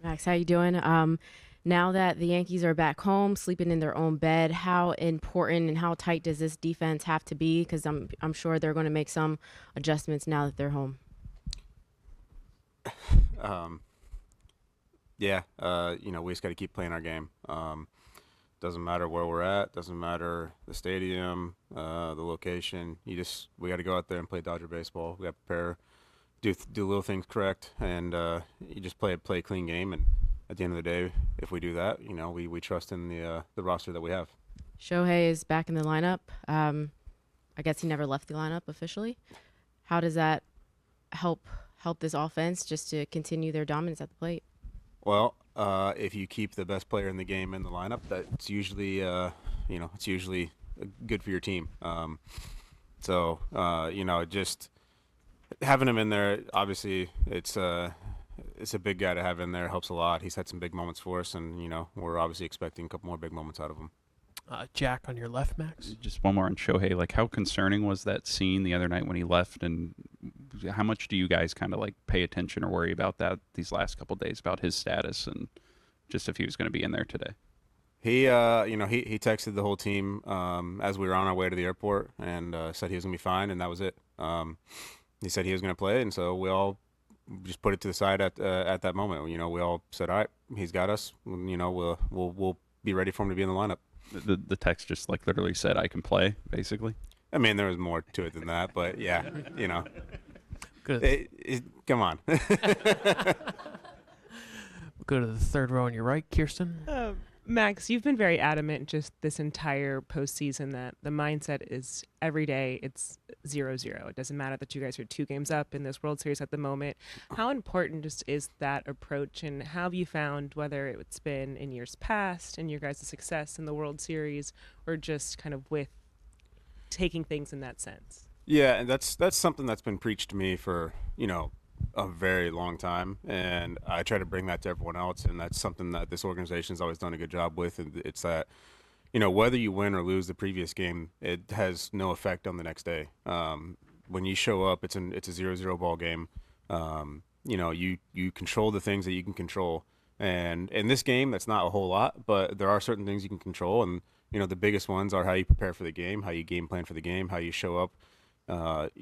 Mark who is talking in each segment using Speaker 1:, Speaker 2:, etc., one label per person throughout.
Speaker 1: Max, how you doing? Now that the Yankees are back home, sleeping in their own bed, how important and how tight does this defense have to be? Because I'm sure they're going to make some adjustments now that they're home.
Speaker 2: Um, we just got to keep playing our game. Doesn't matter where we're at, doesn't matter the stadium, the location. We got to go out there and play Dodger baseball. We got to prepare, do little things correct, and you just play a clean game. And at the end of the day, if we do that, we trust in the roster that we have.
Speaker 1: Shohei is back in the lineup. I guess he never left the lineup officially. How does that help this offense just to continue their dominance at the plate?
Speaker 2: Well, if you keep the best player in the game in the lineup, that's usually, it's usually good for your team. Just having him in there, obviously, it's a big guy to have in there. It helps a lot. He's had some big moments for us, and we're obviously expecting a couple more big moments out of him.
Speaker 3: Jack on your left, Max.
Speaker 4: Just one more on Shohei. Like, how concerning was that scene the other night when he left, and how much do you guys kind of like pay attention or worry about that these last couple of days about his status and just if he was going to be in there today?
Speaker 2: He texted the whole team as we were on our way to the airport and said he was going to be fine, and that was it. He said he was going to play, and so we all just put it to the side at that moment. We all said, all right, he's got us. We'll be ready for him to be in the lineup.
Speaker 4: The text just like literally said, I can play, basically.
Speaker 2: I mean, there was more to it than that, but yeah,
Speaker 3: Good.
Speaker 2: Come on.
Speaker 3: We'll go to the third row on your right, Kirsten.
Speaker 5: Max, you've been very adamant just this entire postseason that the mindset is every day it's 0-0. It doesn't matter that you guys are 2 games up in this World Series at the moment. How important just is that approach, and how have you found, whether it's been in years past and your guys' success in the World Series, or just kind of with taking things in that sense?
Speaker 2: Yeah, and that's something that's been preached to me for, a very long time, and I try to bring that to everyone else, and that's something that this organization has always done a good job with. And it's that, whether you win or lose the previous game, it has no effect on the next day. When you show up, it's a 0-0 ball game. You control the things that you can control, and in this game, that's not a whole lot, but there are certain things you can control, and the biggest ones are how you prepare for the game, how you game plan for the game, how you show up.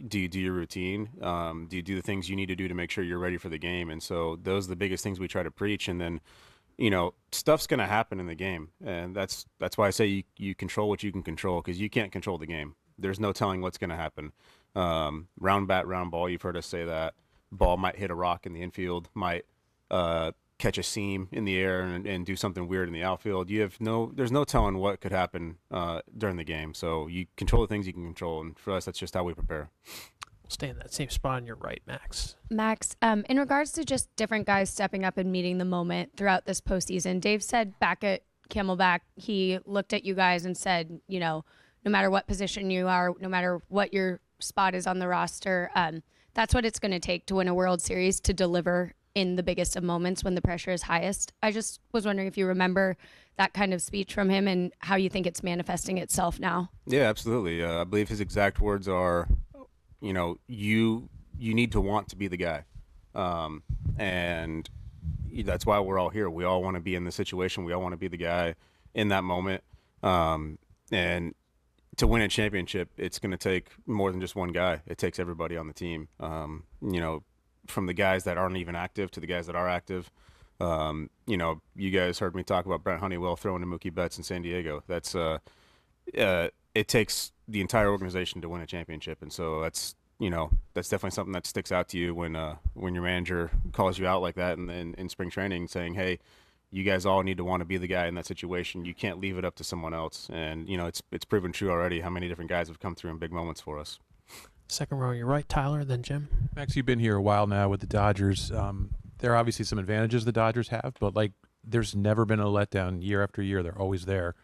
Speaker 2: Do you do your routine? Do you do the things you need to do to make sure you're ready for the game? And so those are the biggest things we try to preach. And then, stuff's going to happen in the game. And that's why I say you control what you can control, because you can't control the game. There's no telling what's going to happen. Round bat, round ball, you've heard us say that. Ball might hit a rock in the infield, might catch a seam in the air and do something weird in the outfield. There's no telling what could happen during the game. So you control the things you can control, and for us, that's just how we prepare.
Speaker 3: We'll stay in that same spot on your right, Max.
Speaker 6: Max, in regards to just different guys stepping up and meeting the moment throughout this postseason, Dave said back at Camelback, he looked at you guys and said, no matter what position you are, no matter what your spot is on the roster, that's what it's going to take to win a World Series, to deliver in the biggest of moments when the pressure is highest. I just was wondering if you remember that kind of speech from him and how you think it's manifesting itself now.
Speaker 2: Yeah, absolutely. I believe his exact words are, you need to want to be the guy. And that's why we're all here. We all want to be in the situation. We all want to be the guy in that moment. And to win a championship, it's going to take more than just one guy. It takes everybody on the team. From the guys that aren't even active to the guys that are active. You guys heard me talk about Brent Honeywell throwing to Mookie Betts in San Diego. That's it takes the entire organization to win a championship, and so that's definitely something that sticks out to you when your manager calls you out like that in spring training, saying, "Hey, you guys all need to want to be the guy in that situation. You can't leave it up to someone else." And it's proven true already. How many different guys have come through in big moments for us.
Speaker 3: Second row on your right, Tyler, then Jim.
Speaker 7: Max, you've been here a while now with the Dodgers. There are obviously some advantages the Dodgers have, but there's never been a letdown year after year. They're always there.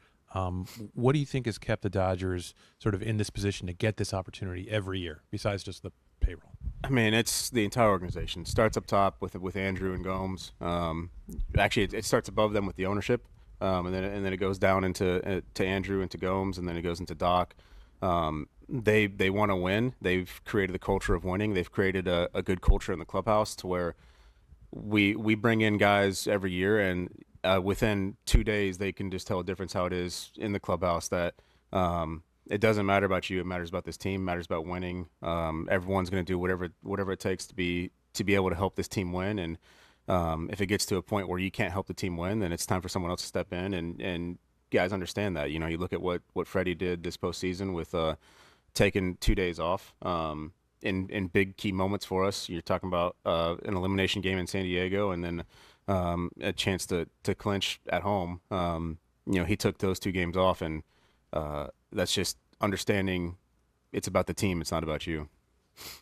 Speaker 7: What do you think has kept the Dodgers sort of in this position to get this opportunity every year, besides just the payroll?
Speaker 2: I mean, it's the entire organization. It starts up top with Andrew and Gomes. Actually, it starts above them with the ownership, and then it goes down into to Andrew and to Gomes, and then it goes into Doc. They want to win. They've created the culture of winning. They've created a good culture in the clubhouse to where we bring in guys every year, and within 2 days they can just tell a difference how it is in the clubhouse. That it doesn't matter about you; it matters about this team. It matters about winning. Everyone's going to do whatever it takes to be able to help this team win. And if it gets to a point where you can't help the team win, then it's time for someone else to step in. And guys understand that. You know, you look at what Freddie did this postseason with taking 2 days off. In big key moments for us. You're talking about an elimination game in San Diego, and then a chance to clinch at home. He took those 2 games off, and that's just understanding it's about the team. It's not about you.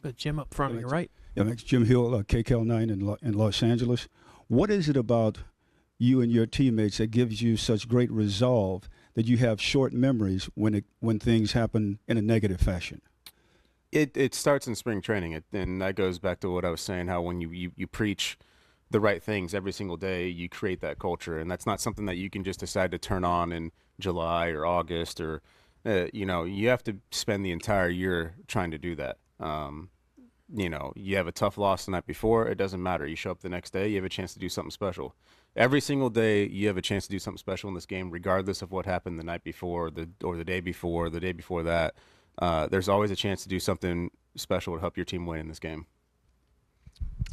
Speaker 3: But Jim up front on your right.
Speaker 8: Yeah, Max. Jim Hill, KCAL9 in Los Angeles. What is it about you and your teammates that gives you such great resolve that you have short memories when things happen in a negative fashion?
Speaker 2: It starts in spring training, and that goes back to what I was saying, how when you preach the right things every single day, you create that culture. And that's not something that you can just decide to turn on in July or August or, you have to spend the entire year trying to do that. You have a tough loss the night before, it doesn't matter. You show up the next day, you have a chance to do something special. Every single day, you have a chance to do something special in this game, regardless of what happened the night before, or the day before, the day before that. There's always a chance to do something special to help your team win in this game.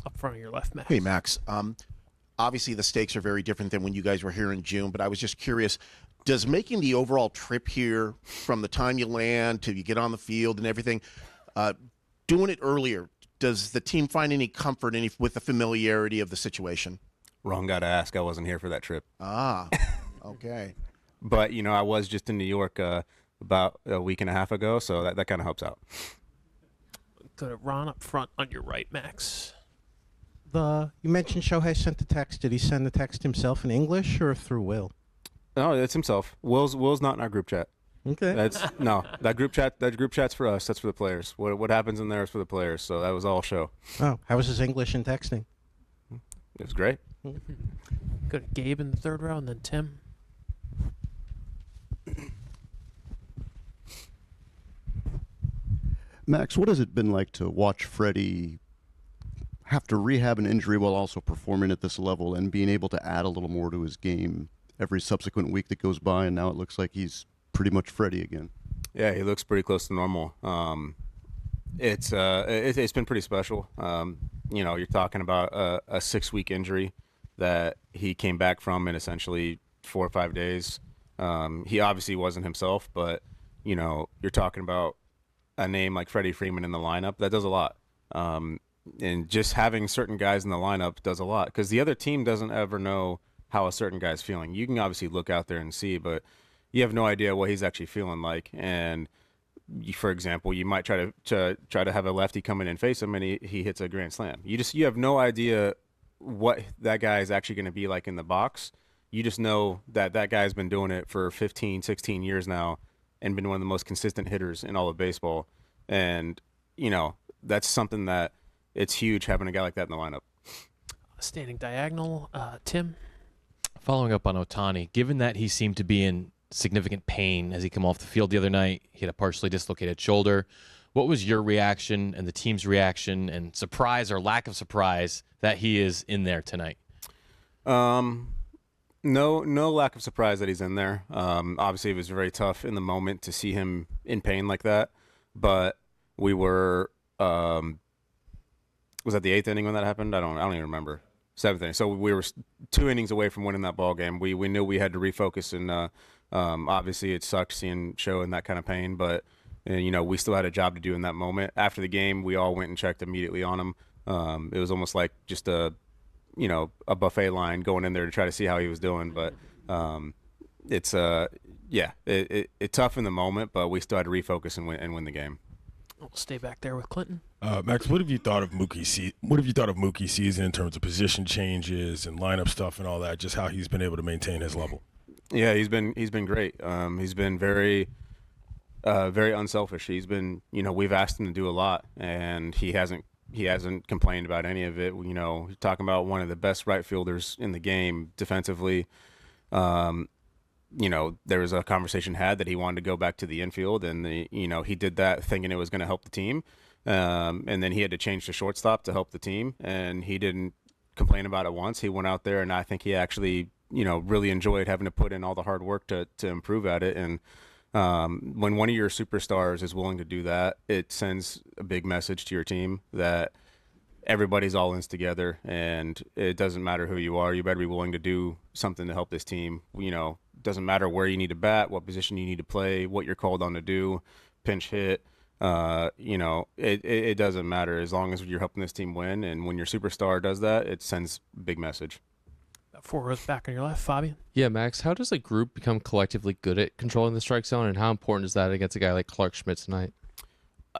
Speaker 3: Up front on your left, Max.
Speaker 9: Hey, Max. Obviously, the stakes are very different than when you guys were here in June, but I was just curious, does making the overall trip here from the time you land to you get on the field and everything, doing it earlier, does the team find any comfort with the familiarity of the situation?
Speaker 2: Wrong guy to ask. I wasn't here for that trip.
Speaker 9: Ah, okay.
Speaker 2: But, I was just in New York about a week and a half ago, so that kind of helps out.
Speaker 3: Go to Ron up front on your right, Max.
Speaker 10: You mentioned Shohei sent the text. Did he send the text himself in English or through Will?
Speaker 2: No, it's himself. Will's not in our group chat.
Speaker 10: Okay.
Speaker 2: That group chat's for us. That's for the players. What happens in there is for the players. So that was all show.
Speaker 10: Oh, how was his English in texting?
Speaker 2: It was great.
Speaker 3: Go to Gabe in the third row, and then Tim.
Speaker 11: Max, what has it been like to watch Freddie have to rehab an injury while also performing at this level and being able to add a little more to his game every subsequent week that goes by, and now it looks like he's pretty much Freddie again?
Speaker 2: Yeah, he looks pretty close to normal. It's been pretty special. You're talking about a 6-week injury that he came back from in essentially 4 or 5 days. He obviously wasn't himself, but you're talking about a name like Freddie Freeman in the lineup. That does a lot. And just having certain guys in the lineup does a lot, because the other team doesn't ever know how a certain guy's feeling. You can obviously look out there and see, but you have no idea what he's actually feeling like. And for example, you might try to have a lefty come in and face him, and he hits a grand slam. You have no idea what that guy is actually going to be like in the box. You just know that guy's been doing it for 15, 16 years now and been one of the most consistent hitters in all of baseball. And, that's something that it's huge having a guy like that in the lineup.
Speaker 3: Standing diagonal, Tim.
Speaker 12: Following up on Ohtani, given that he seemed to be in significant pain as he came off the field the other night, he had a partially dislocated shoulder. What was your reaction and the team's reaction and surprise or lack of surprise that he is in there tonight?
Speaker 2: No lack of surprise that he's in there. Obviously, it was very tough in the moment to see him in pain like that. But we were was that the 8th inning when that happened? I don't even remember. 7th inning. So we were 2 innings away from winning that ball game. We knew we had to refocus, and obviously it sucked seeing Show in that kind of pain. But we still had a job to do in that moment. After the game, we all went and checked immediately on him. It was almost like just a buffet line going in there to try to see how he was doing. But it's tough in the moment, but we still had to refocus and win the game.
Speaker 3: We'll stay back there with Clinton.
Speaker 13: Max, what have you thought of Mookie's season in terms of position changes and lineup stuff and all that? Just how he's been able to maintain his level.
Speaker 2: Yeah, he's been great. He's been very unselfish. He's been, we've asked him to do a lot, and he hasn't complained about any of it. You're talking about one of the best right fielders in the game defensively. There was a conversation had that he wanted to go back to the infield, and he did that thinking it was going to help the team. And then he had to change to shortstop to help the team, and he didn't complain about it once. He went out there, and I think he actually, really enjoyed having to put in all the hard work to improve at it. And when one of your superstars is willing to do that, it sends a big message to your team that everybody's all in together, and it doesn't matter who you are. You better be willing to do something to help this team. Doesn't matter where you need to bat, what position you need to play, what you're called on to do, pinch hit. It doesn't matter as long as you're helping this team win. And when your superstar does that, it sends a big message.
Speaker 3: 4 rows back on your left, Fabian.
Speaker 14: Yeah, Max, how does a group become collectively good at controlling the strike zone, and how important is that against a guy like Clark Schmidt tonight?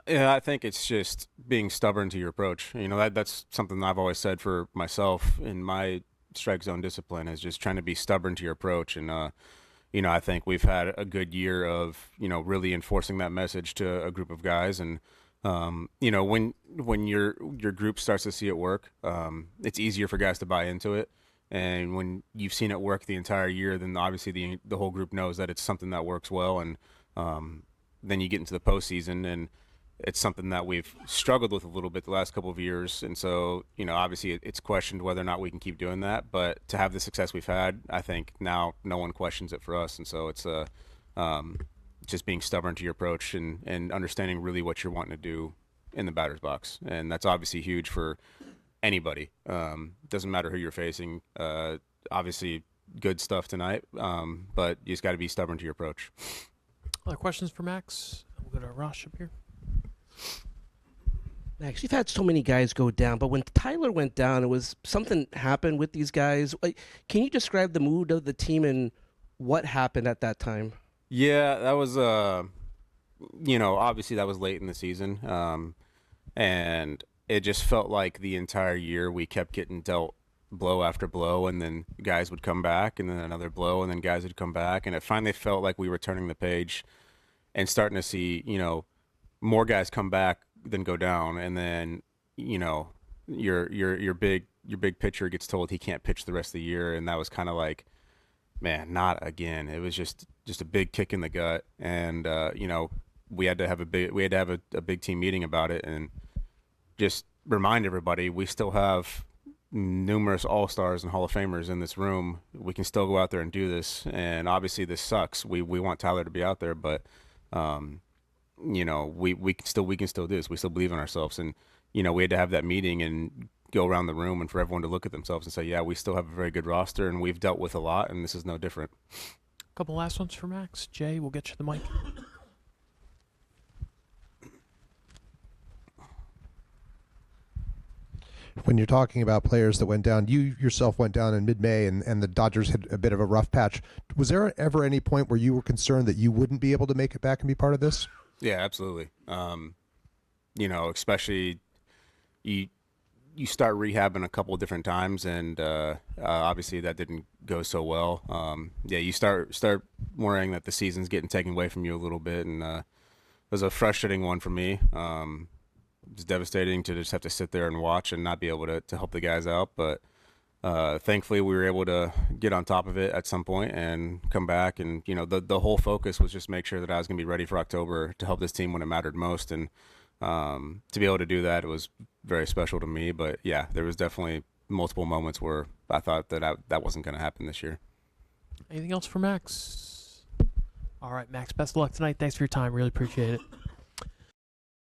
Speaker 2: Yeah, I think it's just being stubborn to your approach. That's something I've always said for myself in my strike zone discipline, is just trying to be stubborn to your approach. And, I think we've had a good year of, really enforcing that message to a group of guys. And, when your group starts to see it work, it's easier for guys to buy into it. And when you've seen it work the entire year, then obviously the whole group knows that it's something that works well. And then you get into the postseason, and it's something that we've struggled with a little bit the last couple of years. And so, obviously it's questioned whether or not we can keep doing that. But to have the success we've had, I think now no one questions it for us. And so it's just being stubborn to your approach and understanding really what you're wanting to do in the batter's box. And that's obviously huge for anybody. Doesn't matter who you're facing. Obviously good stuff tonight, but you just got to be stubborn to your approach.
Speaker 3: Other questions for Max? We'll go to Rosh up here.
Speaker 15: Max, you've had so many guys go down, but when Tyler went down, it was something happened with these guys. Can you describe the mood of the team and what happened at that time?
Speaker 2: Yeah, that was obviously that was late in the season, and it just felt like the entire year we kept getting dealt blow after blow, and then guys would come back, and then another blow, and then guys would come back, and it finally felt like we were turning the page and starting to see, more guys come back than go down, and then, your big pitcher gets told he can't pitch the rest of the year, and that was kind of like, man, not again. It was just a big kick in the gut, and we had to have a big team meeting about it, and just remind everybody we still have numerous all-stars and Hall of Famers in this room. We can still go out there and do this, and obviously this sucks. We want Tyler to be out there, but we can still do this. We still believe in ourselves, and we had to have that meeting and go around the room and for everyone to look at themselves and say, yeah, we still have a very good roster, and we've dealt with a lot, and this is no different.
Speaker 3: A couple last ones for Max. Jay, we'll get you the mic.
Speaker 16: When you're talking about players that went down, you yourself went down in mid-May, and the Dodgers had a bit of a rough patch. Was there ever any point where you were concerned that you wouldn't be able to make it back and be part of this?
Speaker 2: Yeah, absolutely. Especially you start rehabbing a couple of different times, and obviously that didn't go so well. You start worrying that the season's getting taken away from you a little bit, and it was a frustrating one for me. It's devastating to just have to sit there and watch and not be able to help the guys out. But thankfully, we were able to get on top of it at some point and come back. And, the whole focus was just make sure that I was going to be ready for October to help this team when it mattered most. And to be able to do that, it was very special to me. But, yeah, there was definitely multiple moments where I thought that that wasn't going to happen this year.
Speaker 3: Anything else for Max? All right, Max, best of luck tonight. Thanks for your time. Really appreciate it.